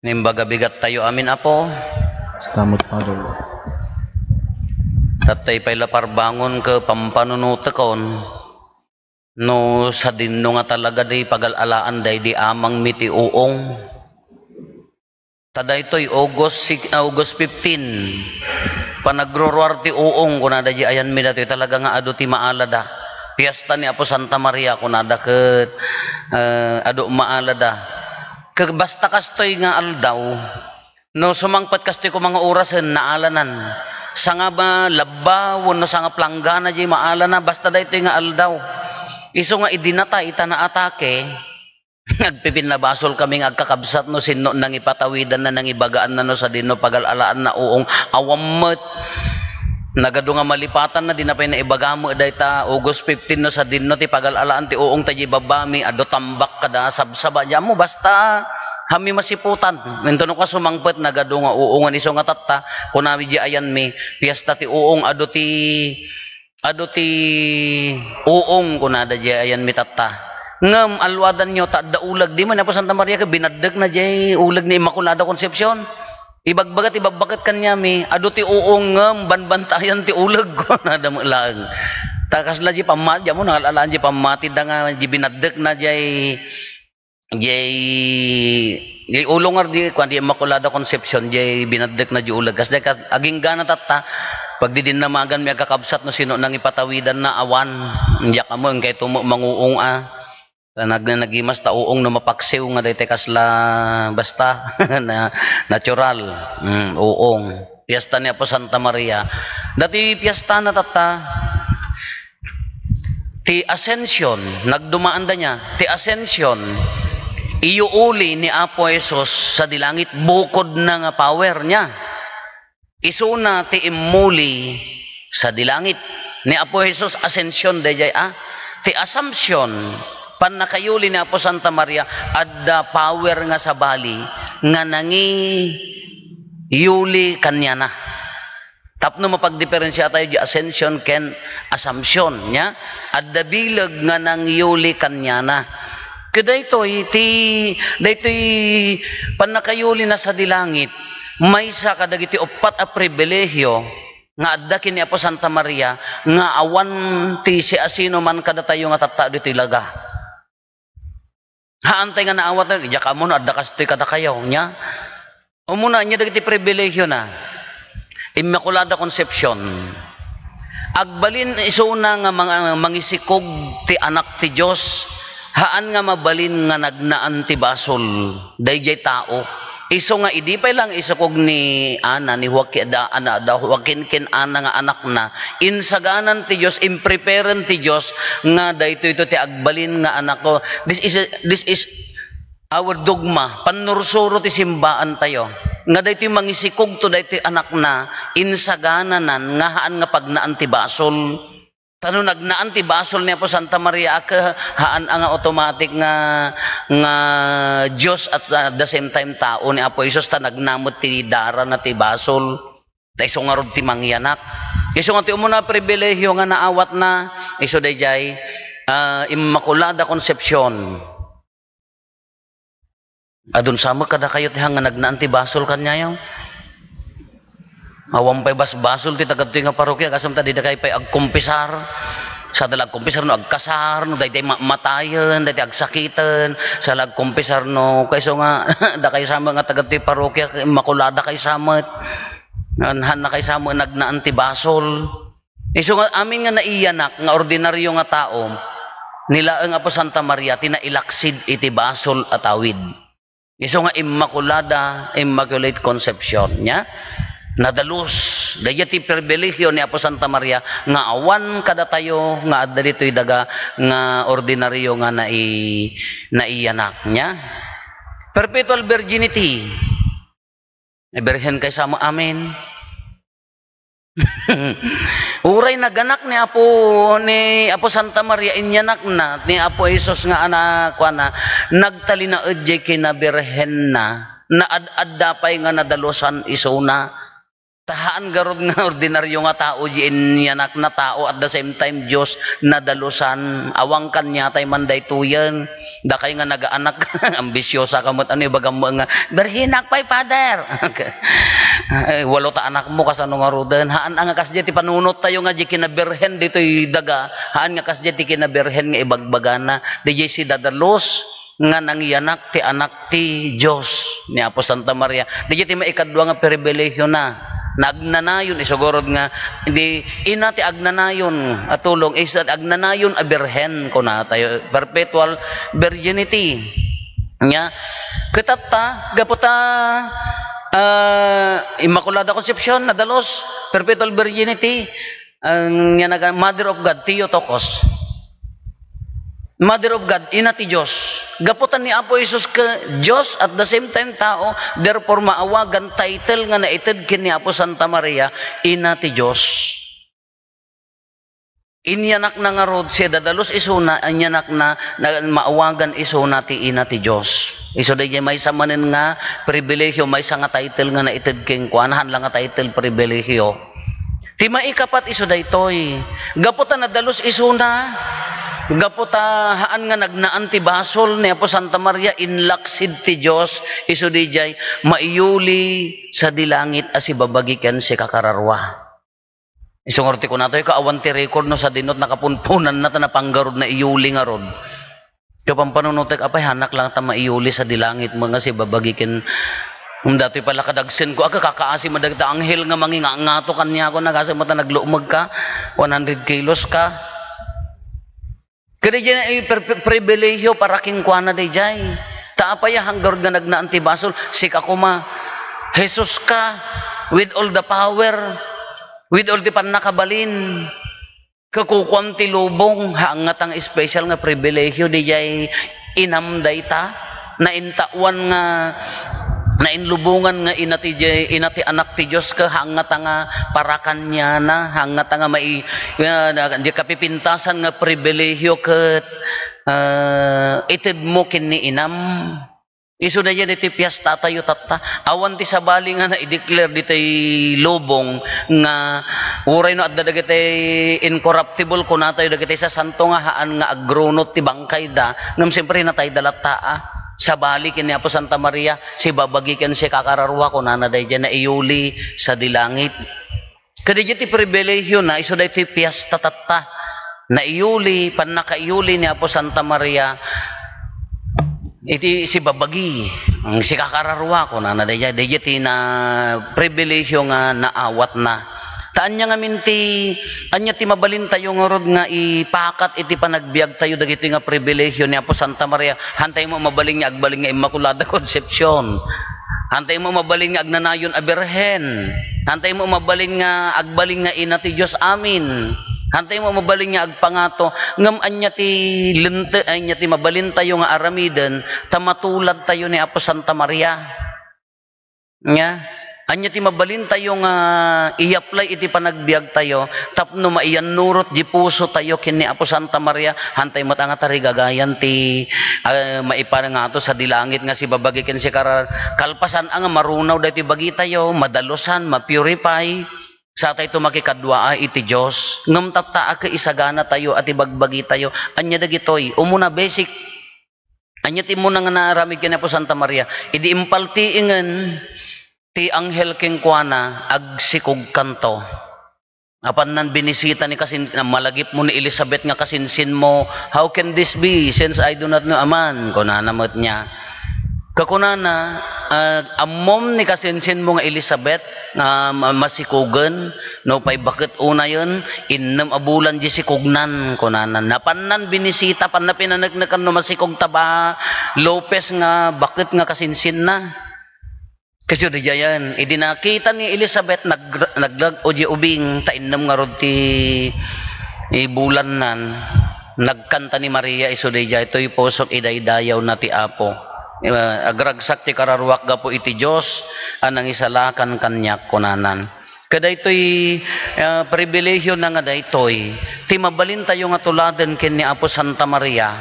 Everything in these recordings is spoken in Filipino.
Nimbaga bigat tayo amin apo. Stamot Father. Tatay pala parbangon ke pampanunutekon. No sa dinno nga talaga di pagalalaan day di amang miti uong. Taday to'y August 15. Panagrorwar ti uong kunada di ayan mi datoy talaga nga ado ti maalada. Piyesta ni Apo Santa Maria kunada ket ado maalada. Basta kastoy nga aldaw no sumangpat kastoy ko mga orasen naalanan sa nga ba labaw no sa nga planggana di maalana basta daytoy nga aldaw iso nga idinata ita na atake nagpipinabasol kami nga agkakabsat no sinno nang ipatawidan na nang ibagaan na no sa dinno pagalalaan na uong awammet nagado nga malipatan na dinapay na ibagamo dayta August 15 no sa dinno ti pagalalaan ti uong taji babami ado tambak kada sabsaba diyan mo basta hami masiputan mento no ka sumangpet nagado nga uongan iso nga tatta kunawi di ayan mi piyesta ti uong ado ti uong kunada di ayan mi tatta ngem alwadan nyo ta da ulag di man Apo Santa Maria ka binadeg na di ulag ni Immaculada Concepcion ibagbagat kanya mi ado ti uong ngem banbantayan ti ulag ko na damlaang takas la di pamadya mo nangalalaan di pamati da nga di binadek na di ulungar di kuan di Immaculada Concepcion di binadek na di ulag kas aging gana tatta pag di dinamagan mi agkakabsat no sino nang ipatawidan na awan njak amo kay tumo manguong nagimas ta uong no mapaksiw nga dayte kasla basta na natural uong piyesta ni Apo Santa Maria dati piyesta na tata ti Ascension nagdumaan da niya ti Ascension iuuli ni Apo Jesus sa dilangit bukod na nga power niya isuna ti imuli sa dilangit ni Apo Jesus Ascension dayjay ti Assumption pan nakayuli ni Apo Santa Maria adda power nga sa bali nga nangi yuli kanya na tapno mapagdiferensya tayo di Ascension ken Assumption nya adda bilag nga nang yuli kanya na kadaytoy pan nakayuli na sa dilangit maysa kadagiti upat a pribilehiyo nga adda kini Apo Santa Maria nga awan ti si asino man kada tayo nga tatta ditoy laga haantay nga naawat na diya ka mo no adda kastoy kada kayaw nya umuna nya dagiti pribilehiyo na Immaculada Concepcion agbalin isuna nga mga mangisikog ti anak ti Dios haan nga mabalin nga nagnaan ti basol dayjay tao iso nga idipay lang isukog ni Ana ni Joaquin ken Ana nga anak na insaganan ti Dios impreparen ti Dios nga daytoy ito ti agbalin nga anak ko this is our dogma panursuro ti simbaan tayo nga daytoy mangisikog to daytoy anak na insagananan nga haan nga pagnaan ti basol tano nagnaan ti basol ni Apo Santa Maria ka haan nga automatic nga Dios at the same time tao ni Apo Jesus ta nagnamot ti dara na ti basol ta iso nga rod ti mangyanak iso nga ti umuna pribilehiyo nga naawat na iso dayjay Immaculada Concepcion adun sama kada kayo ti nga nagnaan ti basol kanyayo awampay basbasol ti tagadtoy nga parokya kasam ta di kay pay agkumpisar sa dalag kumpisar no agkasar no daytay matayen daytay agsakitan sa lag kumpisar no kayso nga da kay sama nga tagadtoy parokya Immaculada kay samet anhan na kay sama nagnaan ti basol iso nga amin nga naiyanak nga ordinaryo nga tao nilaeng Apo Santa Maria tinailaksid iti basol at awid iso nga Immaculate Concepcion nya nadalus dayati pribilehiyo ni Apo Santa Maria nga awan kada tayo nga adda ditoy daga nga ordinaryo nga naiyanak nya perpetual virginity birhen kay samo amen uray naganak ni Apo Santa Maria inyanak na ni Apo Jesus nga anak na nagtalinaed jay kina birhen na adda pay nga nadalusan isuna Tahaan garod nga ordinaryo nga tao diin yanak na tao at the same time Dios nadalusan awang kanya tay manday tuyan dakay nga nagaanak ambisyosa kamot ano ibagam mo nga berhinak pay father walo ta anak mo kasano nga roden haan nga kasdi ti panunot tayo nga di kinaberhen ditoy daga haan nga kasdi ti kinaberhen nga ibagbagana di si dadalos nga nangyanak ti anak ti Dios ni Apo Santa Maria di ti maikadwa nga pribilehiyo na nagnanayon isugurod nga hindi ina ti agnanayon at tulong isa agnanayon a birhen ko na tayo perpetual virginity nya kitatta gaputa Immaculada Concepcion nadalos perpetual virginity ang nya Mother of God Theotokos Mother of God, ina ti Diyos. Gaputan ni Apo Isus ka Diyos at the same time tao, therefore maawagan title nga naitid kin ni Apo Santa Maria, ina ti Diyos. Inyanak na nga rod siya dadalos isuna, inyanak na maawagan isuna ti ina ti Diyos. Iso day may samanin nga pribilehyo, may sa nga title nga naitid kin kuanahan lang nga title pribilehyo. Ti maikapat iso daytoy. Gaputan na dalos isuna, gaputa haan nga nagnaan ti basol ni Apo Santa Maria inlaksid ti Dios isu dijay maiyuli sa dilangit as ibabagikan si kakararwa. Isungorti ko natoy kaawan ti record no sa dinot nakapunpunan na ta napanggarod na iyuli nga rod. Kapang panunutek apay hanak lang ta maiyuli sa dilangit mga si babagikan. Dati pala kadagsin ko kakaasi madagta anghel nga mangingangato kanya ko nagasa mo ta nagluumag ka 100 kilos ka. Kada dyan ay pribilehyo para king kuana day jay. Taapaya hanggar nga nagnaan ti basol, sika kuma, Jesus ka, with all the power, with all the panakabalin, kakukuam ti lubong, hangat ang special nga pribilehyo day jay inamday ta, na intawan nga, na inlubungan nga inati anak ti Diyos ka hangat nga parakan niya na hangat nga mai di kapipintasan nga pribilehyo ket ited mo kinni inam isu na yan iti piyesta tayo tatta awan ti sabali nga na i-declare ditay lubong nga uray no adda dagiti incorruptible kuna tayo dagiti sa santo nga haan nga agronot ti bangkay da ngem siyempre natay dalata sa balik ni Apo Santa Maria, si babagikan si kakararwa ko na day dyan na iuli sa dilangit. Kada dyan ti pribilehyo na, iso day ti piyesta tatta, na iuli, panakaiuli ni Apo Santa Maria, iti si babagi, ang si kakararwa ko na day dyan ti na pribilehyo nga naawat na. Taan niya nga minti, anya ti mabalin tayo nga rod nga ipakat iti panagbiag tayo dagiti nga pribilehyo ni Apo Santa Maria. Hantay mo mabaling nga agbaling nga Immaculada Concepcion. Hantay mo mabaling nga agnanayon a Birhen. Hantay mo mabaling nga agbaling nga ina ti Diyos amin. Hantay mo mabaling nga agpangato ngam anya ti lente anya ti mabalin tayo nga aramiden tamatulad tayo ni Apo Santa Maria. Nga anya ti mabalin tayo nga i-apply iti panagbiag tayo tapno maiyan nurot di puso tayo kini Apo Santa Maria hantay mo nga tarigagayan ti maipara nga to sa dilangit nga si babagi ken si kalpasan ang marunaw dati bagi tayo madalusan mapurify sa tayo makikadwa iti Dios ngem tatta ka isagana tayo at ibagbagi tayo anya dagitoy umuna basic anya ti mo nga naaramid ken Apo Santa Maria idi impaltiingan ti anghel king kuana agsikog kanto. Apan nan binisita ni kasin malagip mo ni Elizabeth nga kasinsin mo, how can this be since I do not know a man? Kunanamot niya. Kakunana ammom ni kasinsin mo nga Elizabeth nga masikugan no pay bakit una yun innam abulan di sikugnan kunanan napannan binisita pan na pinanagnakan no masikog taba Lopez nga bakit nga kasinsin na. Kasi diyan, idinakita ni Elizabeth naglag o di ubing tainnam nga rod ti bulan nan nagkanta ni Maria iso diya ito'y posok idaydayaw na ti Apo agragsak ti kararwak gapo iti Diyos anang isalakan kanyak kunanan kada ito'y pribilehyo na nga daytoy ti mabalin tayo nga tuladen ken ni Apo Santa Maria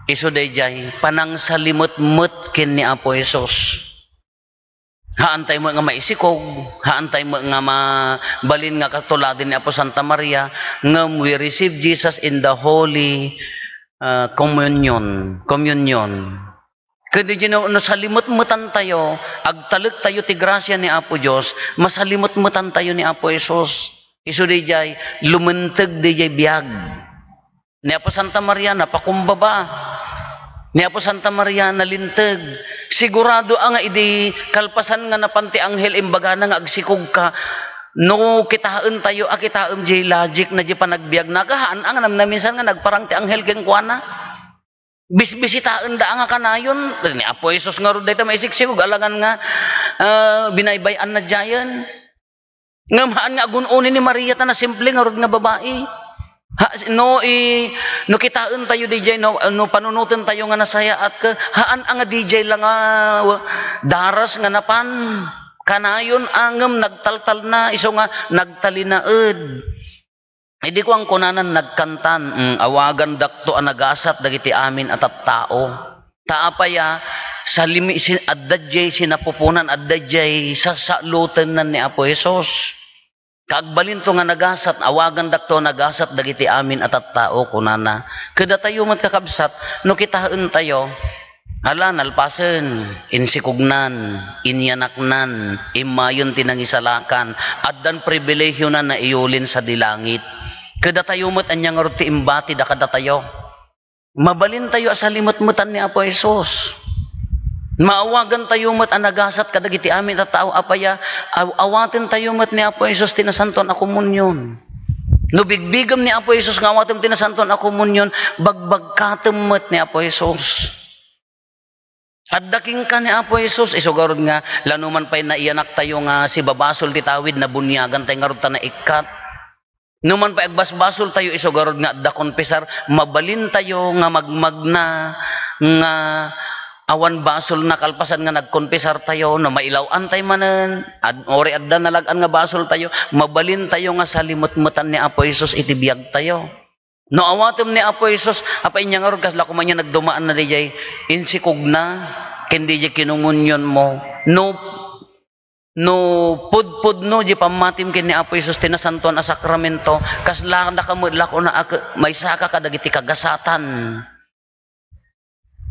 iso diya panang salimot-mut ken ni Apo Jesus. Haantay mo nga maisikog, haantay mo nga mabalin nga katuladin ni Apo Santa Maria, nga we receive Jesus in the Holy Communion. Kadi dyan no salimot-mutan tayo, agtalag tayo ti grasya ni Apo Diyos, masalimot-mutan tayo ni Apo Jesus. Isu di jay, lumantag di jay biyag. Ni Apo Santa Maria, napakumbaba. Ni Apo Santa Maria, nalintag. Sigurado ang idi kalpasan nga napanti anghel imbaga na nga agsikog ka. No kitaan tayo, kitaan jay logic na jay panagbiag na kahaan ang na minsan nga nagparang ti anghel keng kuana. Bisbisitaan da nga kanayon. Ni Apo Jesus nga ro dayta maisiksikog alangan nga binaybayan na jayan. Nga maan nga agununin ni Maria ta na simple nga rod nga babae. No kitaan tayo DJ no panunutan tayo nga nasaya at haan ang DJ lang daras nga napan kanayon angem nagtaltal na iso nga nagtalinaed. Hindi ko ang kunanan nagkantan awagan dakto ang nagasat dagiti amin at tao. Taapaya sa limi addadjay sinapupunan addadjay sa salutan na ni Apo Jesus. Kaagbalin to nga nagasat, awagan dakto nagasat dagiti amin at tao kunana. Kada tayo mat kakabsat, no kitaan tayo, hala nalpasen, insikugnan, inyanaknan, imayon tinangisalakan, addan pribilehyo na naiulin sa dilangit. Kada tayo mat anyang ruti imbati da kada tayo. Mabalin tayo sa limot-mutan ni Apo Jesus. Maawagan tayo mat anagasat kadagiti amin at tao apaya awatin tayo mat ni Apo Jesus tinasanton a komunyon. No bigbigam ni Apo Jesus nga awatin tinasanton a komunyon bagbagkatem mat ni Apo Jesus. Addaking ka ni Apo Jesus isugarod nga lanuman pay naiyanak tayo nga si babasol ti tawid na bunyagan tayo nga rod ta na ikat. Numan pa agbasbasol tayo isugarod nga adda konpesar mabalin tayo nga magmagna nga awan basol na kalpasan nga nagkonpesar tayo no mailawan tayo manen ori adda nalagan nga basol tayo mabalin tayo nga sa limot-mutan ni Apo Jesus itibiyag tayo no awatem ni Apo Jesus apay nya nga rod kasla kuman nya nagdumaan na dijay insikog na ken dijay kinungunyon mo no pudpud no di pamatim ken ni Apo Jesus tinasanton a sakramento kasla nakamudlak o na may saka kadagiti kagasatan.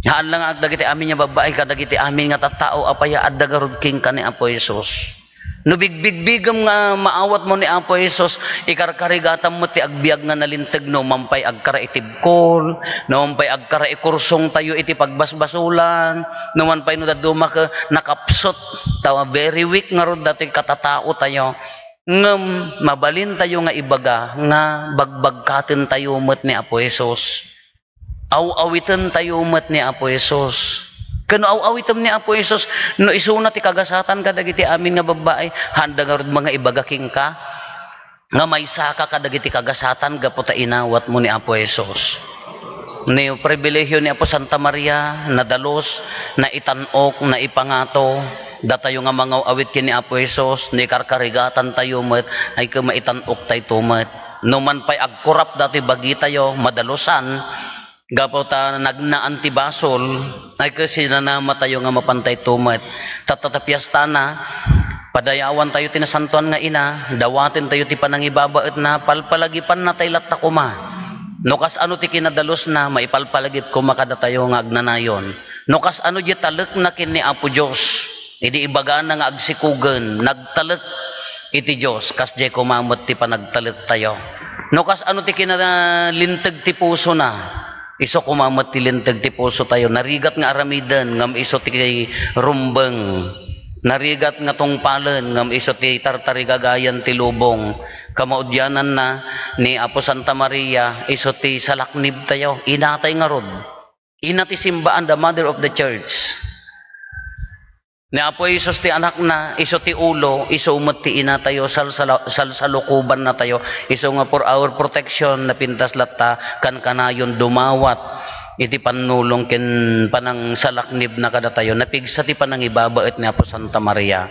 Haan lang ang dagiti amin nga babae kadagiti amin nga tattao apaya adda garud king ka ni Apo Jesus. No bigbigbigam nga maawat mo ni Apo Jesus ikarkarigatam mo ti agbiag nga nalinteg no mampay agkara itibkol no mampay agkara ikursong tayo iti pagbasbasulan no mampay no daduma ka nakapsot tawa very weak nga rod dati katatao tayo ngem mabalin tayo nga ibaga nga bagbagkaten tayo met ni Apo Jesus. Aw-awitan tayo umat ni Apo Jesus. Kano aw-awitam ni Apo Jesus, no isuna ti kagasatan kadagiti amin nga babae, handa nga rod mga ibagaking ka, nga may saka kadagiti kagasatan, gaputa inawat mo ni Apo Jesus. Ni pribilehyo ni Apo Santa Maria, nadalos, na itanok, na ipangato, datayo nga mga awit kini Apo Jesus, ni karkarigatan tayo mat, ay ka maitanok tayo tumat. No man pa'y agkurap dati bagi tayo, madalosan, gapo ta nagnaan ti basol ay kasi nanama tayo nga mapantay tumat tatatapyasta na padayawan tayo tinasantuan nga ina dawatin tayo ti panangibabaet na palpalagipan na tayo latta kuma no kas ano ti kinadalos na maipalpalagip kuma kada tayo nga agnanayon no kas ano di talek na kin ni Apo Diyos idi ibagaan na nga agsikugen nagtalek iti Diyos kas di kumamot ti panagtalek tayo no kas ano ti kinalinteg ti puso na iso kumamat tilintag ti puso tayo narigat nga aramidan ngam iso ti rumbeng narigat nga tungpalan ngam iso ti tartarigagayan ti lubong kamaudyanan na ni Apo Santa Maria iso ti salaknib tayo inatay nga rod ina ti simbaan the mother of the church ni Apo Jesus ti anak na iso ti ulo iso umot ti ina tayo salsalukuban na tayo iso nga for our protection na pintas latta kan kanayon dumawat iti panulong ken panang salaknib na kada tayo napigsa ti panang ibabaet ni Apo Santa Maria